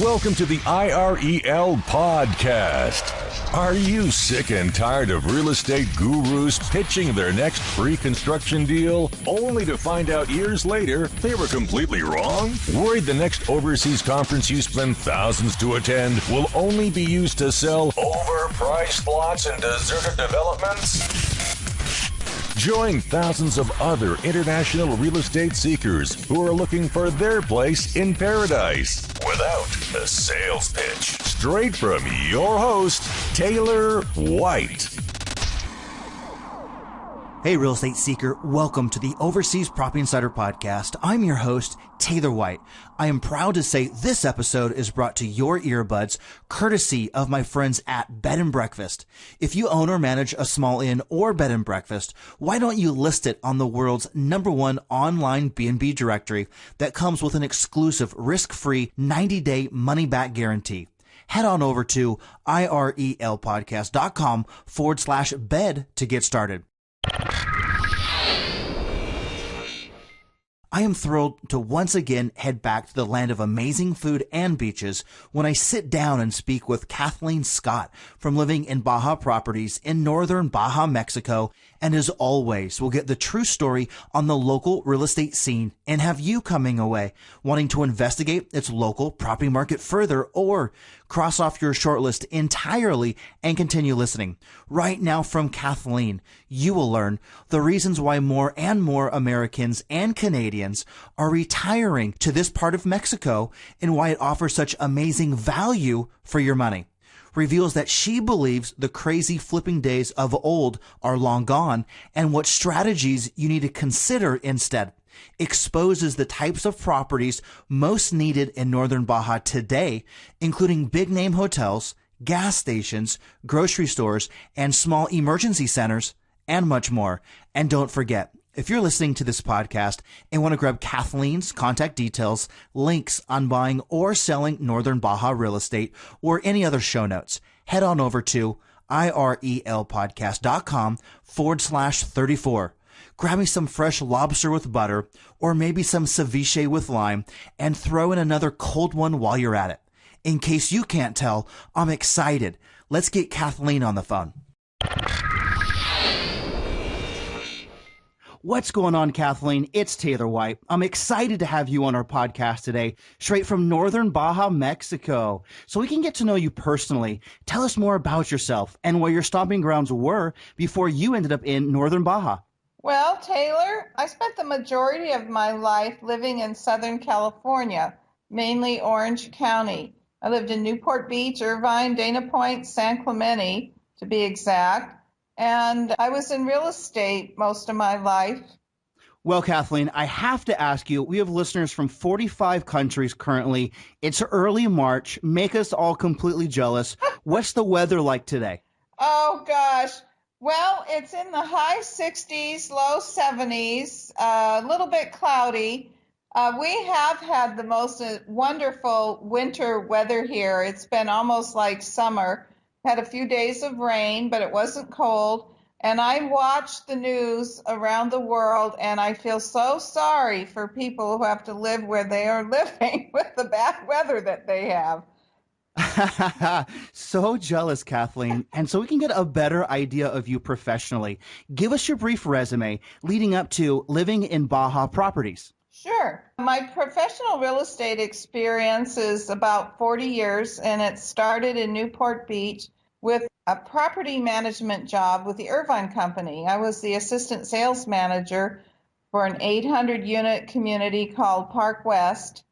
Welcome to the IREL podcast. Are you sick and tired of real estate gurus pitching their next pre-construction deal only to find out years later they were completely wrong? Worried the next overseas conference you spend thousands to attend will only be used to sell overpriced lots and deserted developments? Join thousands of other international real estate seekers who are looking for their place in paradise without a sales pitch. Straight from your host, Taylor White. Hey, real estate seeker. Welcome to the Overseas Property Insider Podcast. I'm your host, Taylor White. I am proud to say this episode is brought to your earbuds courtesy of my friends at Bed and Breakfast. If you own or manage a small inn or bed and breakfast, why don't you list it on the world's #1 online B&B directory that comes with an exclusive risk-free 90-day money-back guarantee? Head on over to irelpodcast.com/bed to get started. I am thrilled to once again head back to the land of amazing food and beaches when I sit down and speak with Kathleen Scott from Living in Baja Properties in Northern Baja, Mexico. And as always, we'll get the true story on the local real estate scene and have you coming away wanting to investigate its local property market further or cross off your shortlist entirely and continue listening. Right now from Kathleen, you will learn the reasons why more and more Americans and Canadians are retiring to this part of Mexico and why it offers such amazing value for your money. Reveals that she believes the crazy flipping days of old are long gone and what strategies you need to consider instead. Exposes the types of properties most needed in Northern Baja today, including big name hotels, gas stations, grocery stores, and small emergency centers, and much more. And don't forget, if you're listening to this podcast and want to grab Kathleen's contact details, links on buying or selling Northern Baja real estate, or any other show notes, head on over to irelpodcast.com/34. Grab me some fresh lobster with butter, or maybe some ceviche with lime, and throw in another cold one while you're at it. In case you can't tell, I'm excited. Let's get Kathleen on the phone. What's going on, Kathleen? It's Taylor White. I'm excited to have you on our podcast today, straight from Northern Baja, Mexico. So we can get to know you personally. Tell us more about yourself and where your stomping grounds were before you ended up in Northern Baja. Well, Taylor, I spent the majority of my life living in Southern California, mainly Orange County. I lived in Newport Beach, Irvine, Dana Point, San Clemente, to be exact. And I was in real estate most of my life. Well, Kathleen, I have to ask you, we have listeners from 45 countries currently. It's early March. Make us all completely jealous. What's the weather like today? Oh, gosh. Well, it's in the high 60s, low 70s, a little bit cloudy. We have had the most wonderful winter weather here. It's been almost like summer. Had a few days of rain, but it wasn't cold. And I watch the news around the world, and I feel so sorry for people who have to live where they are living with the bad weather that they have. So jealous, Kathleen. And so we can get a better idea of you professionally. Give us your brief resume leading up to Living in Baja Properties. Sure. My professional real estate experience is about 40 years, and it started in Newport Beach with a property management job with the Irvine Company. I was the assistant sales manager for an 800-unit community called Park West,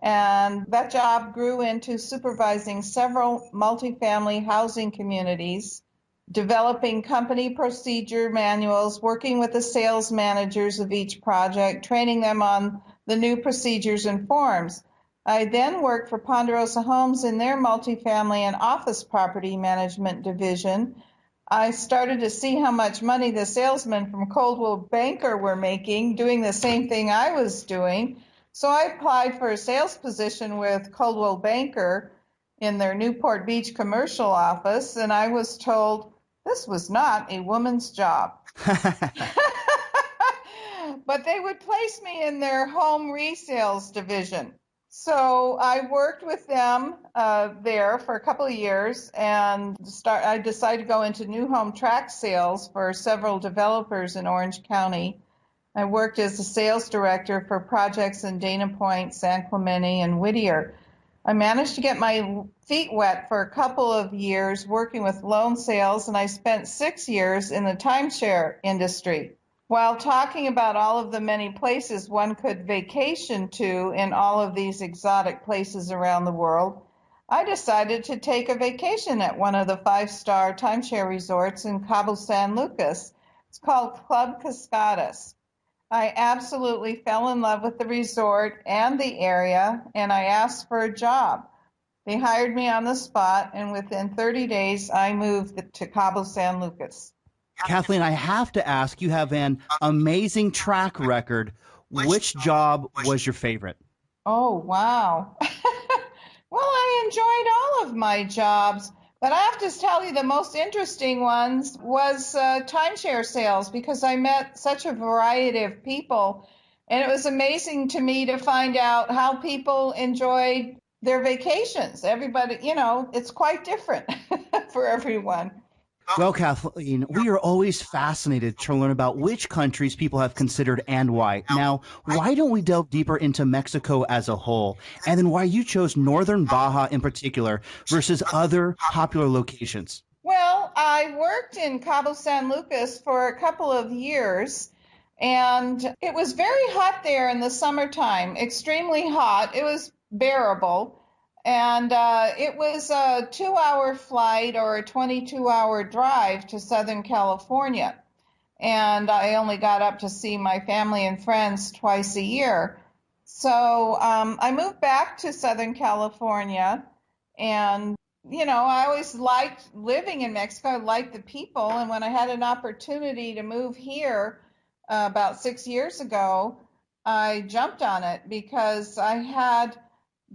and that job grew into supervising several multifamily housing communities, developing company procedure manuals, working with the sales managers of each project, training them on the new procedures and forms. I then worked for Ponderosa Homes in their multifamily and office property management division. I started to see how much money the salesmen from Coldwell Banker were making, doing the same thing I was doing. So I applied for a sales position with Coldwell Banker in their Newport Beach commercial office, and I was told this was not a woman's job. but they would place me in their home resales division. So I worked with them there for a couple of years, and I decided to go into new home tract sales for several developers in Orange County. I worked as a sales director for projects in Dana Point, San Clemente, and Whittier. I managed to get my feet wet for a couple of years working with loan sales, and I spent 6 years in the timeshare industry. While talking about all of the many places one could vacation to in all of these exotic places around the world, I decided to take a vacation at one of the 5-star timeshare resorts in Cabo San Lucas. It's called Club Cascadas. I absolutely fell in love with the resort and the area, and I asked for a job. They hired me on the spot, and within 30 days, I moved to Cabo San Lucas. Kathleen, I have to ask, you have an amazing track record. Which job was your favorite? Oh, wow. Well, I enjoyed all of my jobs, but I have to tell you the most interesting ones was timeshare sales, because I met such a variety of people, and it was amazing to me to find out how people enjoyed their vacations. Everybody, it's quite different for everyone. Well, Kathleen, we are always fascinated to learn about which countries people have considered and why. Now, why don't we delve deeper into Mexico as a whole, and then why you chose Northern Baja in particular versus other popular locations? Well, I worked in Cabo San Lucas for a couple of years, and it was very hot there in the summertime, extremely hot. It was bearable. And it was a 2-hour flight or a 22-hour drive to Southern California. And I only got up to see my family and friends twice a year. So I moved back to Southern California. And, I always liked living in Mexico. I liked the people. And when I had an opportunity to move here about 6 years ago, I jumped on it because I had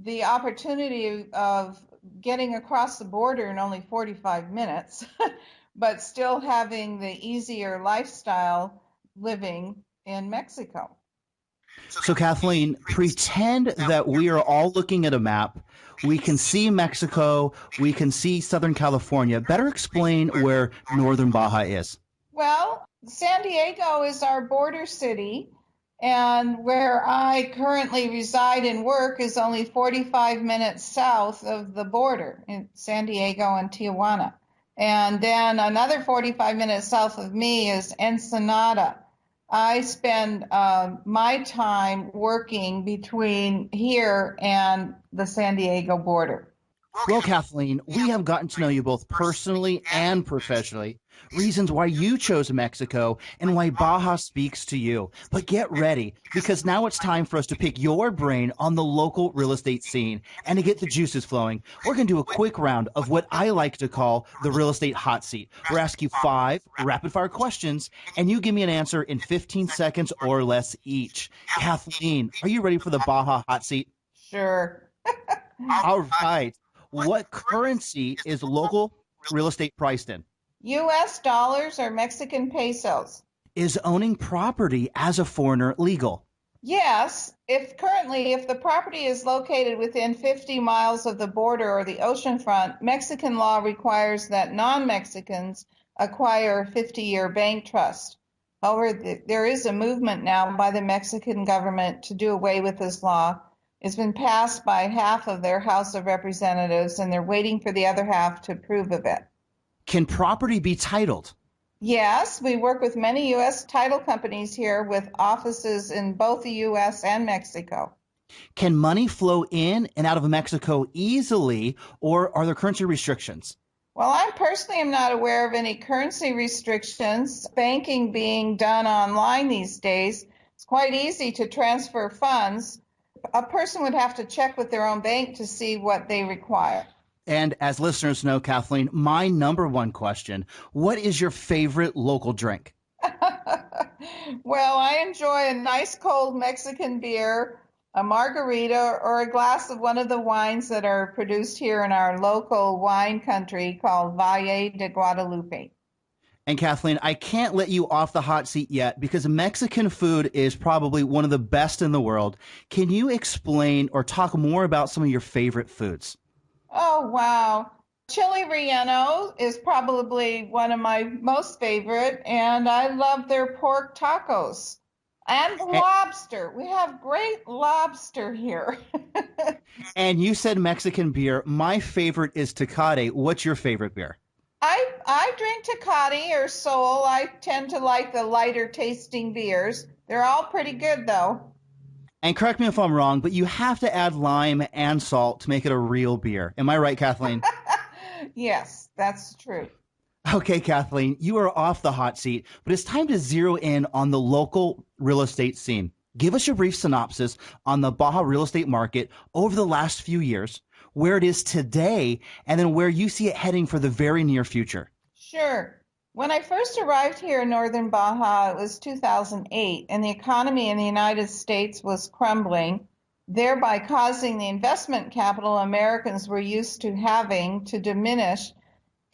the opportunity of getting across the border in only 45 minutes, but still having the easier lifestyle living in Mexico. So, Kathleen, pretend that we are all looking at a map. We can see Mexico. We can see Southern California. Better explain where Northern Baja is. Well, San Diego is our border city, and where I currently reside and work is only 45 minutes south of the border in San Diego and Tijuana. And then another 45 minutes south of me is Ensenada. I spend my time working between here and the San Diego border. Well, Kathleen, we have gotten to know you both personally and professionally, reasons why you chose Mexico and why Baja speaks to you. But get ready, because now it's time for us to pick your brain on the local real estate scene. And to get the juices flowing, we're going to do a quick round of what I like to call the real estate hot seat. We'll ask you 5 rapid fire questions, and you give me an answer in 15 seconds or less each. Kathleen, are you ready for the Baja hot seat? Sure. All right. What currency is local real estate priced in? U.S. dollars or Mexican pesos? Is owning property as a foreigner legal? Yes, if the property is located within 50 miles of the border or the oceanfront, Mexican law requires that non-Mexicans acquire a 50-year bank trust. However, there is a movement now by the Mexican government to do away with this law. It's been passed by half of their House of Representatives, and they're waiting for the other half to approve of it. Can property be titled? Yes, we work with many U.S. title companies here with offices in both the U.S. and Mexico. Can money flow in and out of Mexico easily, or are there currency restrictions? Well, I personally am not aware of any currency restrictions. Banking being done online these days, it's quite easy to transfer funds. A person would have to check with their own bank to see what they require. And as listeners know, Kathleen, my number one question, what is your favorite local drink? Well, I enjoy a nice cold Mexican beer, a margarita, or a glass of one of the wines that are produced here in our local wine country called Valle de Guadalupe. And Kathleen, I can't let you off the hot seat yet because Mexican food is probably one of the best in the world. Can you explain or talk more about some of your favorite foods? Oh, wow. Chili relleno is probably one of my most favorite, and I love their pork tacos. And And, lobster. We have great lobster here. and you said Mexican beer. My favorite is Tecate. What's your favorite beer? I drink Tecate or Sol. I tend to like the lighter tasting beers. They're all pretty good though. And correct me if I'm wrong, but you have to add lime and salt to make it a real beer. Am I right, Kathleen? Yes, that's true. Okay, Kathleen, you are off the hot seat, but it's time to zero in on the local real estate scene. Give us your brief synopsis on the Baja real estate market over the last few years, where it is today, and then where you see it heading for the very near future. Sure. When I first arrived here in Northern Baja, it was 2008, and the economy in the United States was crumbling, thereby causing the investment capital Americans were used to having to diminish.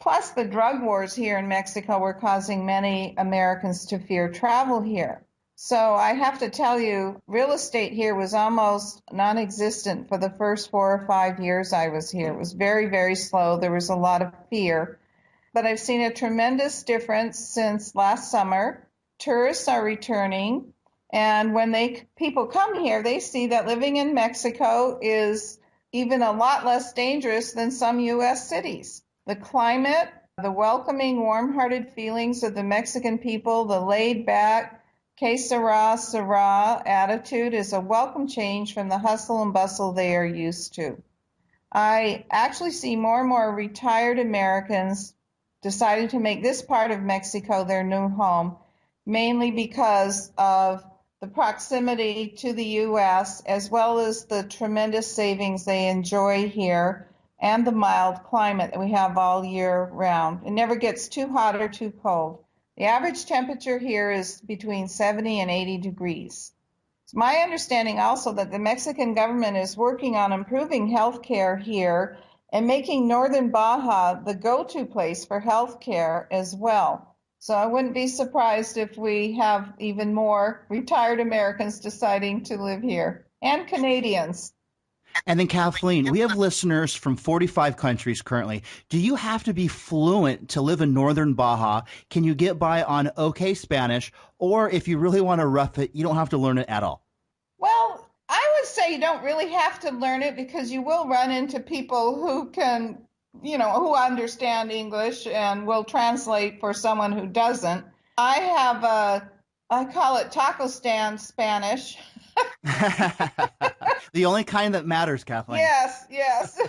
Plus, the drug wars here in Mexico were causing many Americans to fear travel here. So I have to tell you, real estate here was almost non-existent for the first 4 or 5 years I was here. It was very, very slow. There was a lot of fear. But I've seen a tremendous difference since last summer. Tourists are returning, and when people come here, they see that living in Mexico is even a lot less dangerous than some U.S. cities. The climate, the welcoming, warm-hearted feelings of the Mexican people, the laid-back, que sera attitude is a welcome change from the hustle and bustle they are used to. I actually see more and more retired Americans deciding to make this part of Mexico their new home, mainly because of the proximity to the U.S., as well as the tremendous savings they enjoy here and the mild climate that we have all year round. It never gets too hot or too cold. The average temperature here is between 70 and 80 degrees. It's my understanding also that the Mexican government is working on improving health care here and making Northern Baja the go-to place for health care as well. So I wouldn't be surprised if we have even more retired Americans deciding to live here, and Canadians. And then, Kathleen, we have listeners from 45 countries currently. Do you have to be fluent to live in Northern Baja? Can you get by on okay Spanish? Or if you really want to rough it, you don't have to learn it at all? Well, I would say you don't really have to learn it because you will run into people who can, who understand English and will translate for someone who doesn't. I call it taco stand Spanish. The only kind that matters, Kathleen. Yes, yes.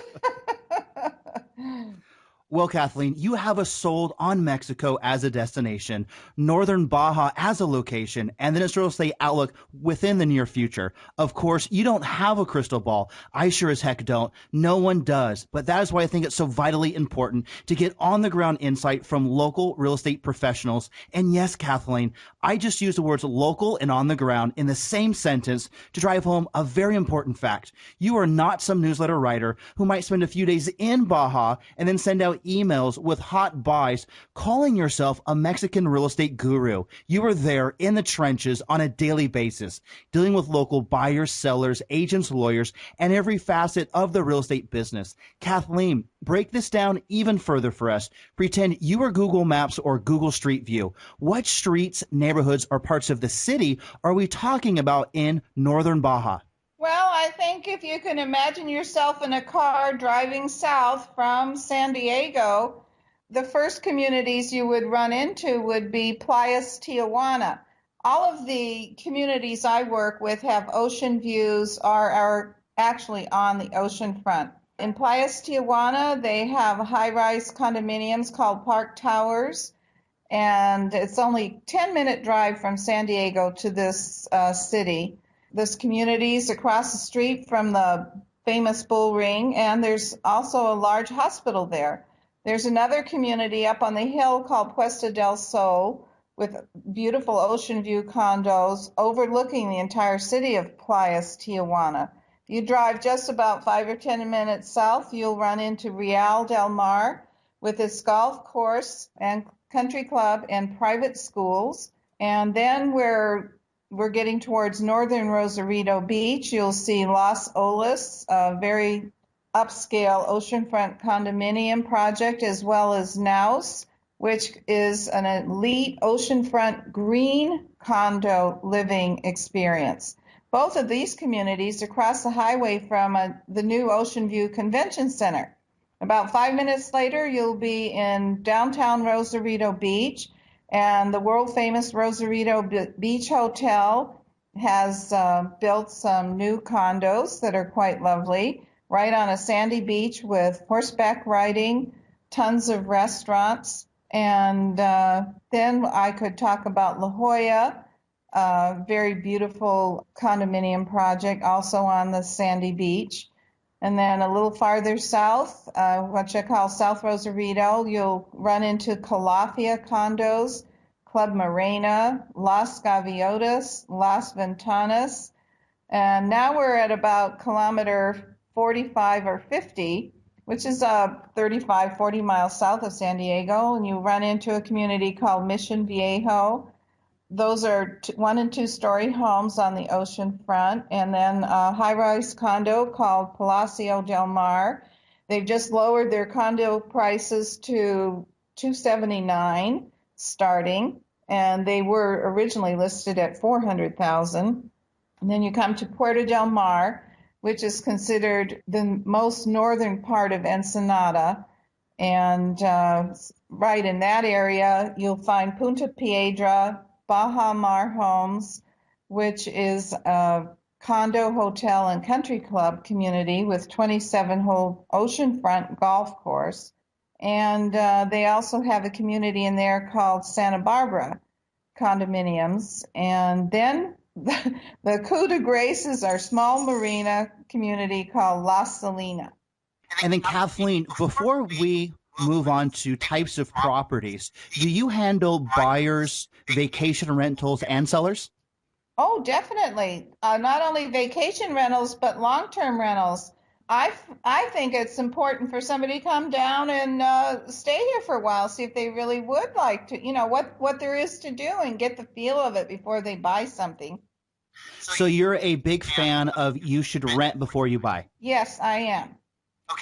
Well, Kathleen, you have us sold on Mexico as a destination, Northern Baja as a location, and then its real estate outlook within the near future. Of course, you don't have a crystal ball. I sure as heck don't. No one does. But that is why I think it's so vitally important to get on the ground insight from local real estate professionals. And yes, Kathleen, I just used the words local and on the ground in the same sentence to drive home a very important fact. You are not some newsletter writer who might spend a few days in Baja and then send out emails with hot buys calling yourself a Mexican real estate guru. You are there in the trenches on a daily basis, dealing with local buyers, sellers, agents, lawyers, and every facet of the real estate business. Kathleen, break this down even further for us. Pretend you are Google Maps or Google Street View. What streets, neighborhoods, or parts of the city are we talking about in Northern Baja? Well, I think if you can imagine yourself in a car driving south from San Diego, the first communities you would run into would be Playas Tijuana. All of the communities I work with have ocean views or are actually on the ocean front. In Playas Tijuana, they have high-rise condominiums called Park Towers, and it's only a 10-minute drive from San Diego to this city. This community is across the street from the famous Bull Ring, and there's also a large hospital there. There's another community up on the hill called Puesta del Sol with beautiful ocean view condos overlooking the entire city of Playas Tijuana. If you drive just about 5 or 10 minutes south, you'll run into Real del Mar with its golf course and country club, and private schools. And then we're getting towards northern Rosarito Beach. You'll see Las Olas, a very upscale oceanfront condominium project, as well as Naus, which is an elite oceanfront green condo living experience. Both of these communities across the highway from the new Ocean View Convention Center. About 5 minutes later, you'll be in downtown Rosarito Beach, and the world-famous Rosarito Beach Hotel has built some new condos that are quite lovely, right on a sandy beach with horseback riding, tons of restaurants. And then I could talk about La Jolla, a very beautiful condominium project also on the sandy beach. And then a little farther south, what I call South Rosarito, you'll run into Calafia condos, Club Morena, Las Gaviotas, Las Ventanas. And now we're at about kilometer 45 or 50, which is 35, 40 miles south of San Diego, and you run into a community called Mission Viejo. Those are 1- and 2-story homes on the ocean front, and then a high-rise condo called Palacio del Mar. They've just lowered their condo prices to $279 starting, and they were originally listed at $400,000. And then you come to Puerto del Mar, which is considered the most northern part of Ensenada. And right in that area, you'll find Punta Piedra, Baja Mar Homes, which is a condo, hotel, and country club community with 27-hole oceanfront golf course. And they also have a community in there called Santa Barbara Condominiums. And then the coup de grace is our small marina community called La Salina. And then, Kathleen, before we move on to types of properties, do you handle buyers, vacation rentals, and sellers? Oh, definitely. Not only vacation rentals, but long-term rentals. I think it's important for somebody to come down and stay here for a while, see if they really would like to, what there is to do and get the feel of it before they buy something. So you're a big fan of you should rent before you buy? Yes, I am.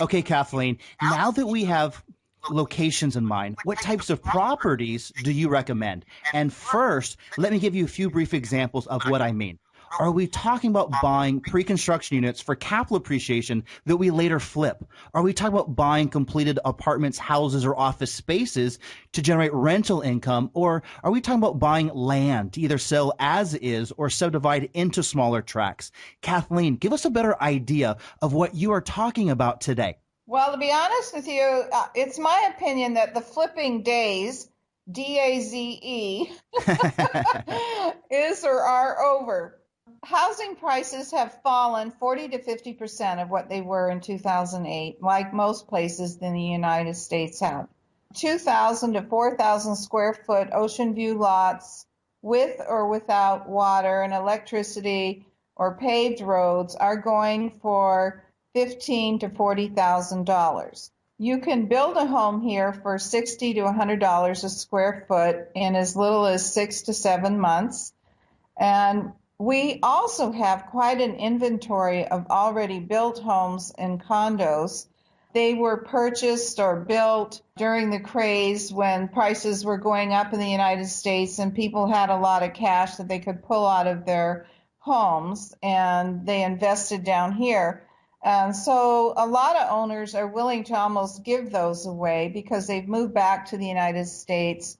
Okay, Kathleen, now that we have locations in mind, what types of properties do you recommend? And first, let me give you a few brief examples of what I mean. Are we talking about buying pre-construction units for capital appreciation that we later flip? Are we talking about buying completed apartments, houses, or office spaces to generate rental income? Or are we talking about buying land to either sell as is or subdivide into smaller tracts? Kathleen, give us a better idea of what you are talking about today. Well, to be honest with you, it's my opinion that the flipping days, DAZE, is or are over. Housing prices have fallen 40 to 50% of what they were in 2008, like most places in the United States have. 2,000 to 4,000 square foot ocean view lots with or without water and electricity or paved roads are going for $15,000 to $40,000. You can build a home here for $60 to $100 a square foot in as little as 6 to 7 months. And we also have quite an inventory of already built homes and condos. They were purchased or built during the craze when prices were going up in the United States and people had a lot of cash that they could pull out of their homes, and they invested down here. And so a lot of owners are willing to almost give those away because they've moved back to the United States,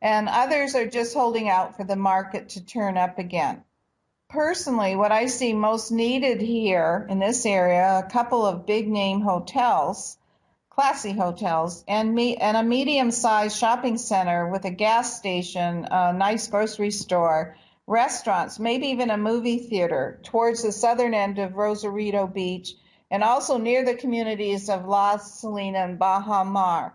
and others are just holding out for the market to turn up again. Personally, what I see most needed here in this area, a couple of big name hotels, classy hotels, and a medium-sized shopping center with a gas station, a nice grocery store, restaurants, maybe even a movie theater towards the southern end of Rosarito Beach, and also near the communities of La Salina and Baja Mar.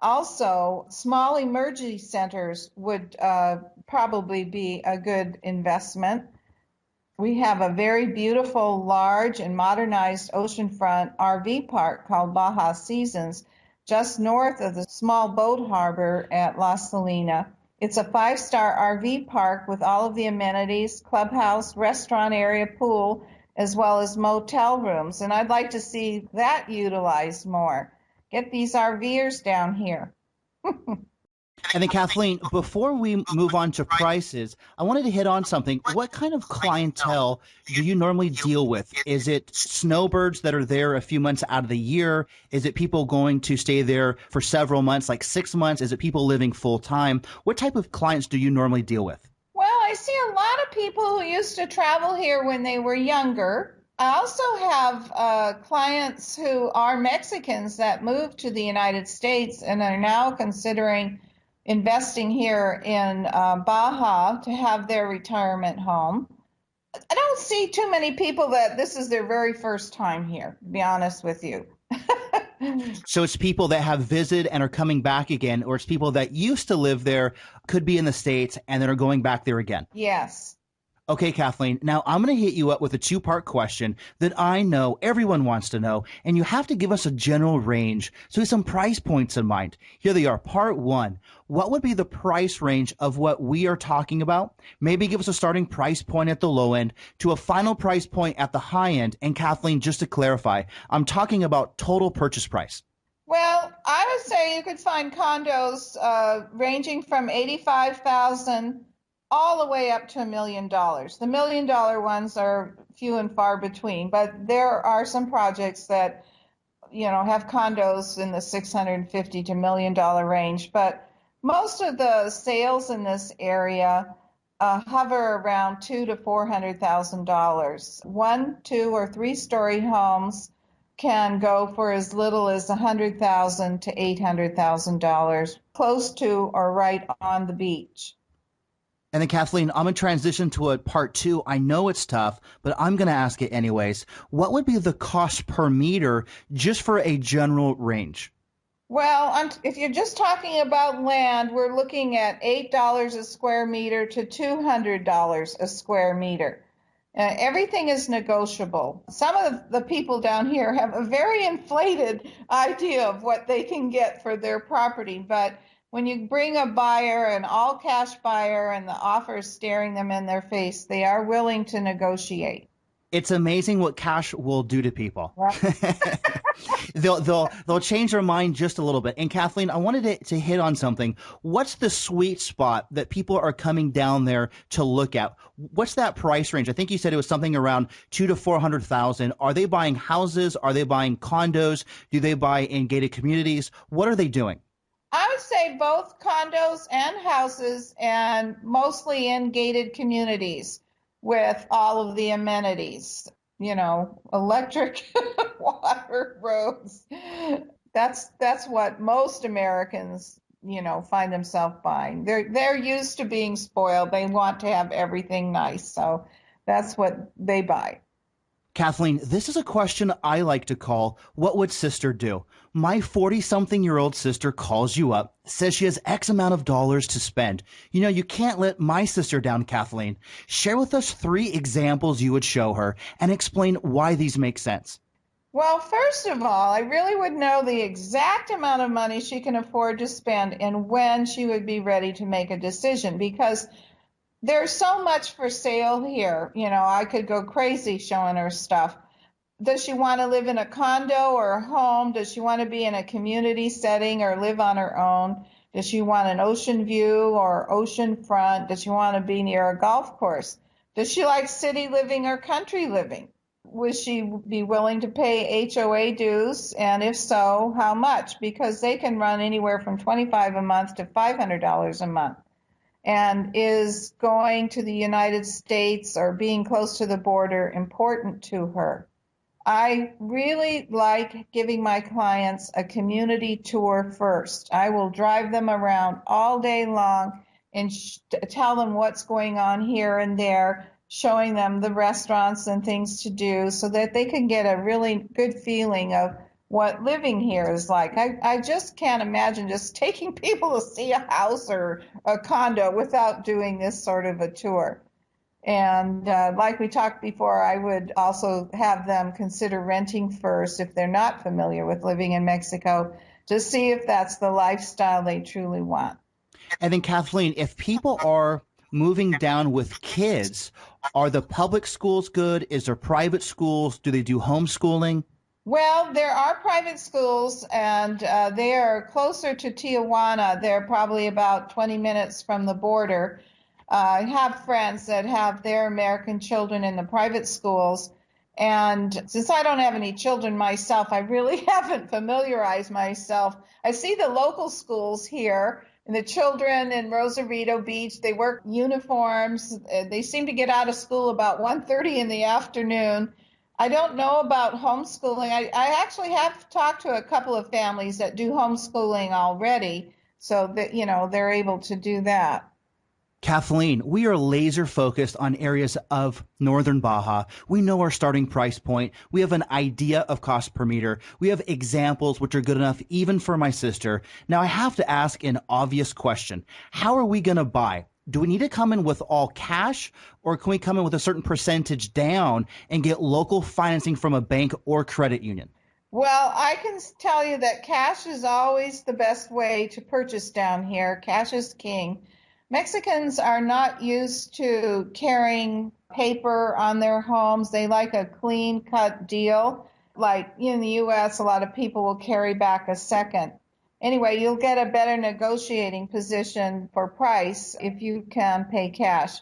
Also, small emergency centers would probably be a good investment. We have a very beautiful, large, and modernized oceanfront RV park called Baja Seasons, just north of the small boat harbor at La Salina. It's a 5-star RV park with all of the amenities, clubhouse, restaurant area, pool, as well as motel rooms. And I'd like to see that utilized more. Get these RVers down here. And then, Kathleen, before we move on to prices, I wanted to hit on something. What kind of clientele do you normally deal with? Is it snowbirds that are there a few months out of the year? Is it people going to stay there for several months, like 6 months? Is it people living full time? What type of clients do you normally deal with? Well, I see a lot of people who used to travel here when they were younger. I also have clients who are Mexicans that moved to the United States and are now considering investing here in Baja to have their retirement home. I don't see too many people that this is their very first time here, to be honest with you. So it's people that have visited and are coming back again, or it's people that used to live there, could be in the States, and then are going back there again. Yes. Okay, Kathleen, now I'm going to hit you up with a two-part question that I know everyone wants to know, and you have to give us a general range, so some price points in mind. Here they are. Part one, what would be the price range of what we are talking about? Maybe give us a starting price point at the low end to a final price point at the high end. And Kathleen, just to clarify, I'm talking about total purchase price. Well, I would say you could find condos ranging from 85,000 all the way up to $1 million. The $1 million ones are few and far between, but there are some projects that, have condos in the 650 to $1 million range. But most of the sales in this area hover around $200,000 to $400,000. 1, 2, or 3-story homes can go for as little as $100,000 to $800,000, close to or right on the beach. And then, Kathleen, I'm going to transition to a part two. I know it's tough, but I'm going to ask it anyways. What would be the cost per meter just for a general range? Well, if you're just talking about land, we're looking at $8 a square meter to $200 a square meter. Everything is negotiable. Some of the people down here have a very inflated idea of what they can get for their property, but when you bring a buyer, an all-cash buyer, and the offer is staring them in their face, they are willing to negotiate. It's amazing what cash will do to people. They'll change their mind just a little bit. And Kathleen, I wanted to hit on something. What's the sweet spot that people are coming down there to look at? What's that price range? I think you said it was something around $200,000 to $400,000. Are they buying houses? Are they buying condos? Do they buy in gated communities? What are they doing? I would say both condos and houses, and mostly in gated communities with all of the amenities, electric, water, roads. That's what most Americans, find themselves buying. They're used to being spoiled. They want to have everything nice, so that's what they buy. Kathleen, this is a question I like to call, what would sister do? My 40-something-year-old sister calls you up, says she has X amount of dollars to spend. You can't let my sister down, Kathleen. Share with us 3 examples you would show her and explain why these make sense. Well, first of all, I really would know the exact amount of money she can afford to spend and when she would be ready to make a decision, because there's so much for sale here. I could go crazy showing her stuff. Does she want to live in a condo or a home? Does she want to be in a community setting or live on her own? Does she want an ocean view or ocean front? Does she want to be near a golf course? Does she like city living or country living? Would she be willing to pay HOA dues? And if so, how much? Because they can run anywhere from $25 a month to $500 a month. And is going to the United States or being close to the border important to her? I really like giving my clients a community tour first. I will drive them around all day long and tell them what's going on here and there, showing them the restaurants and things to do so that they can get a really good feeling of what living here is like. I just can't imagine just taking people to see a house or a condo without doing this sort of a tour. And like we talked before, I would also have them consider renting first if they're not familiar with living in Mexico, to see if that's the lifestyle they truly want. And then, Kathleen, if people are moving down with kids, are the public schools good? Is there private schools? Do they do homeschooling? Well, there are private schools, and they are closer to Tijuana. They're probably about 20 minutes from the border. I have friends that have their American children in the private schools. And since I don't have any children myself, I really haven't familiarized myself. I see the local schools here, and the children in Rosarito Beach, they work uniforms. They seem to get out of school about 1:30 in the afternoon. I don't know about homeschooling. I actually have talked to a couple of families that do homeschooling already, so that, they're able to do that. Kathleen, we are laser focused on areas of Northern Baja. We know our starting price point. We have an idea of cost per meter. We have examples which are good enough even for my sister. Now I have to ask an obvious question. How are we going to buy? Do we need to come in with all cash, or can we come in with a certain percentage down and get local financing from a bank or credit union? Well, I can tell you that cash is always the best way to purchase down here. Cash is king. Mexicans are not used to carrying paper on their homes. They like a clean cut deal. Like in the U.S., a lot of people will carry back a second. Anyway, you'll get a better negotiating position for price if you can pay cash.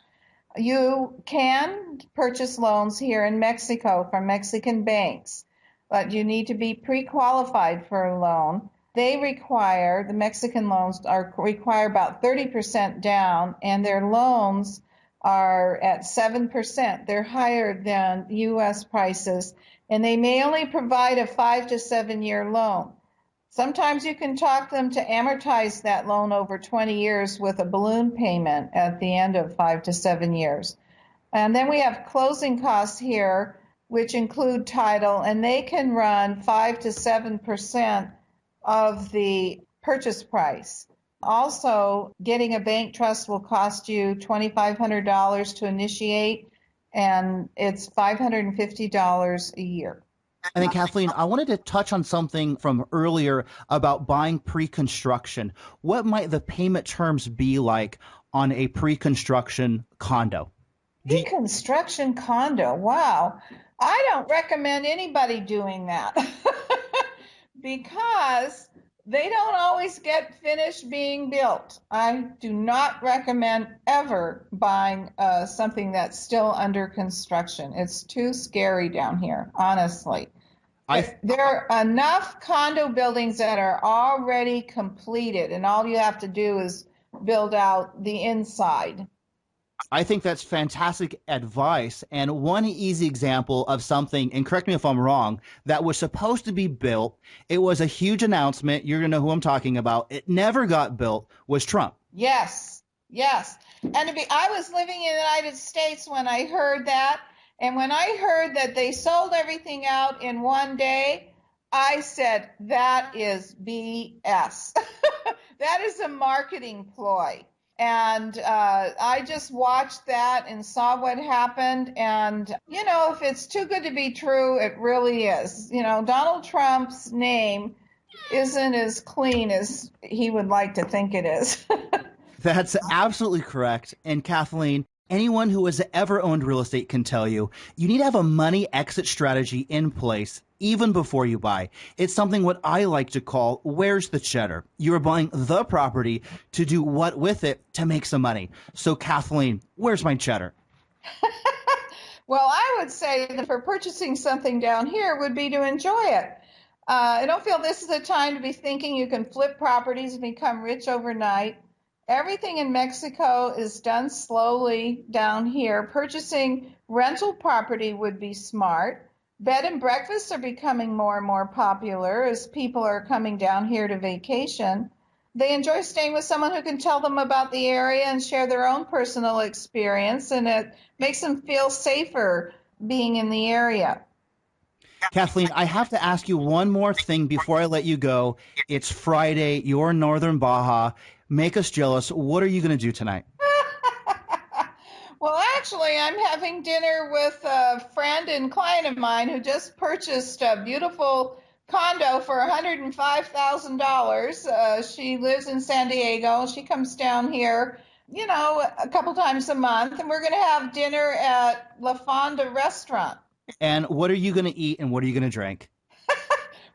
You can purchase loans here in Mexico from Mexican banks, but you need to be pre-qualified for a loan. The Mexican loans require about 30% down, and their loans are at 7%. They're higher than U.S. prices, and they may only provide a 5 to 7 year loan. Sometimes you can talk them to amortize that loan over 20 years with a balloon payment at the end of 5 to 7 years. And then we have closing costs here, which include title, and they can run 5 to 7% of the purchase price. Also, getting a bank trust will cost you $2,500 to initiate, and it's $550 a year. And then, Kathleen, I wanted to touch on something from earlier about buying pre-construction. What might the payment terms be like on a pre-construction condo? Pre-construction condo, wow. I don't recommend anybody doing that because they don't always get finished being built. I do not recommend ever buying something that's still under construction. It's too scary down here, honestly. There are enough condo buildings that are already completed, and all you have to do is build out the inside. I think that's fantastic advice. And one easy example of something, and correct me if I'm wrong, that was supposed to be built, it was a huge announcement. You're going to know who I'm talking about. It never got built, was Trump. Yes, yes. And I was living in the United States when I heard that. And when I heard that they sold everything out in one day, I said, that is BS. That is a marketing ploy. And I just watched that and saw what happened. And, if it's too good to be true, it really is. Donald Trump's name isn't as clean as he would like to think it is. That's absolutely correct. And Kathleen, anyone who has ever owned real estate can tell you, you need to have a money exit strategy in place even before you buy. It's something what I like to call, where's the cheddar? You're buying the property to do what with it to make some money. So Kathleen, where's my cheddar? Well, I would say that for purchasing something down here would be to enjoy it. I don't feel this is the time to be thinking you can flip properties and become rich overnight. Everything in Mexico is done slowly down here. Purchasing rental property would be smart. Bed and breakfasts are becoming more and more popular as people are coming down here to vacation. They enjoy staying with someone who can tell them about the area and share their own personal experience, and it makes them feel safer being in the area. Kathleen, I have to ask you one more thing before I let you go. It's Friday. You're in Northern Baja. Make us jealous. What are you going to do tonight? Well, actually, I'm having dinner with a friend and client of mine who just purchased a beautiful condo for $105,000. She lives in San Diego. She comes down here, a couple times a month, and we're going to have dinner at La Fonda restaurant. And what are you going to eat and what are you going to drink?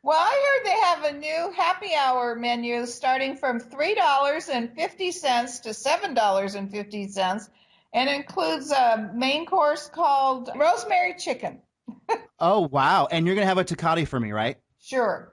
Well, I heard they have a new happy hour menu starting from $3.50 to $7.50, and includes a main course called rosemary chicken. Oh, wow. And you're going to have a Tecate for me, right? Sure.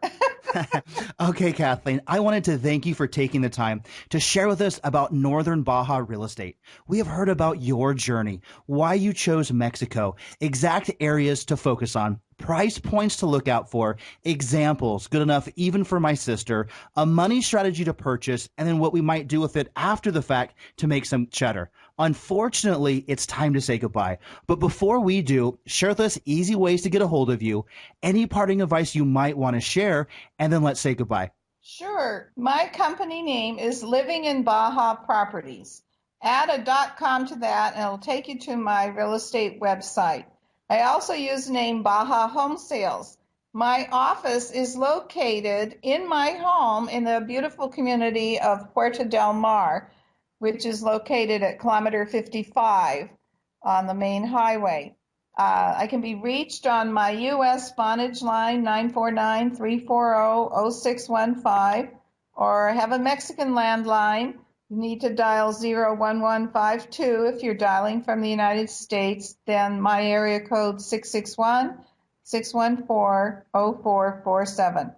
Okay, Kathleen, I wanted to thank you for taking the time to share with us about Northern Baja real estate. We have heard about your journey, why you chose Mexico, exact areas to focus on, price points to look out for, examples good enough even for my sister, a money strategy to purchase, and then what we might do with it after the fact to make some cheddar. Unfortunately, it's time to say goodbye. But before we do, share with us easy ways to get a hold of you, any parting advice you might want to share, and then let's say goodbye. Sure. My company name is Living in Baja Properties. Add a .com to that, and it'll take you to my real estate website. I also use the name Baja Home Sales. My office is located in my home in the beautiful community of Puerto del Mar, which is located at kilometer 55 on the main highway. I can be reached on my U.S. Vonage line, 949-340-0615, or I have a Mexican landline. You need to dial 01152 if you're dialing from the United States, then my area code 661-614-0447.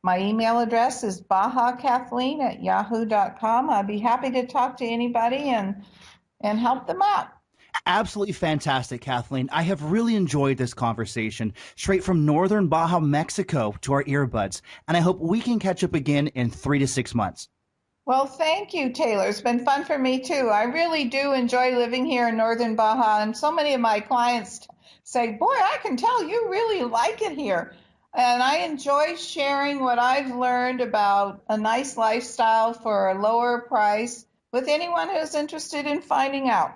My email address is bahakathleen@yahoo.com. I'd be happy to talk to anybody and help them out. Absolutely fantastic, Kathleen. I have really enjoyed this conversation straight from Northern Baja, Mexico to our earbuds, and I hope we can catch up again in 3 to 6 months. Well, thank you, Taylor. It's been fun for me, too. I really do enjoy living here in Northern Baja, and so many of my clients say, boy, I can tell you really like it here. And I enjoy sharing what I've learned about a nice lifestyle for a lower price with anyone who's interested in finding out.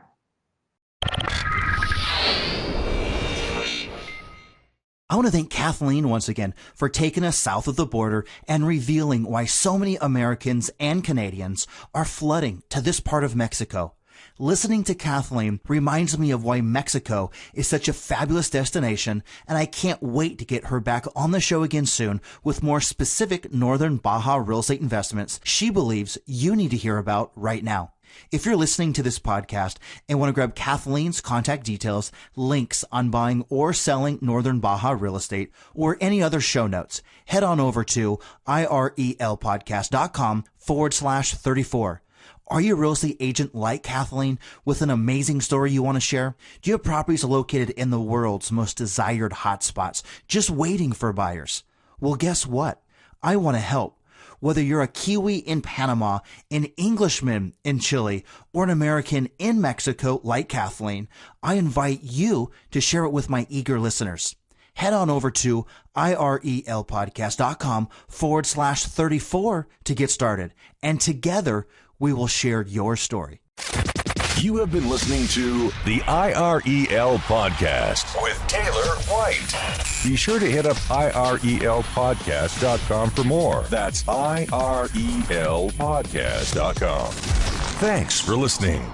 I want to thank Kathleen once again for taking us south of the border and revealing why so many Americans and Canadians are flooding to this part of Mexico. Listening to Kathleen reminds me of why Mexico is such a fabulous destination, and I can't wait to get her back on the show again soon with more specific Northern Baja real estate investments she believes you need to hear about right now. If you're listening to this podcast and want to grab Kathleen's contact details, links on buying or selling Northern Baja real estate, or any other show notes, head on over to irelpodcast.com/34. Are you a real estate agent like Kathleen with an amazing story you want to share? Do you have properties located in the world's most desired hotspots just waiting for buyers? Well, guess what? I want to help. Whether you're a Kiwi in Panama, an Englishman in Chile, or an American in Mexico like Kathleen, I invite you to share it with my eager listeners. Head on over to irelpodcast.com/34 to get started, and together we will share your story. You have been listening to the IREL Podcast with Taylor White. Be sure to hit up irelpodcast.com for more. That's irelpodcast.com. Thanks for listening.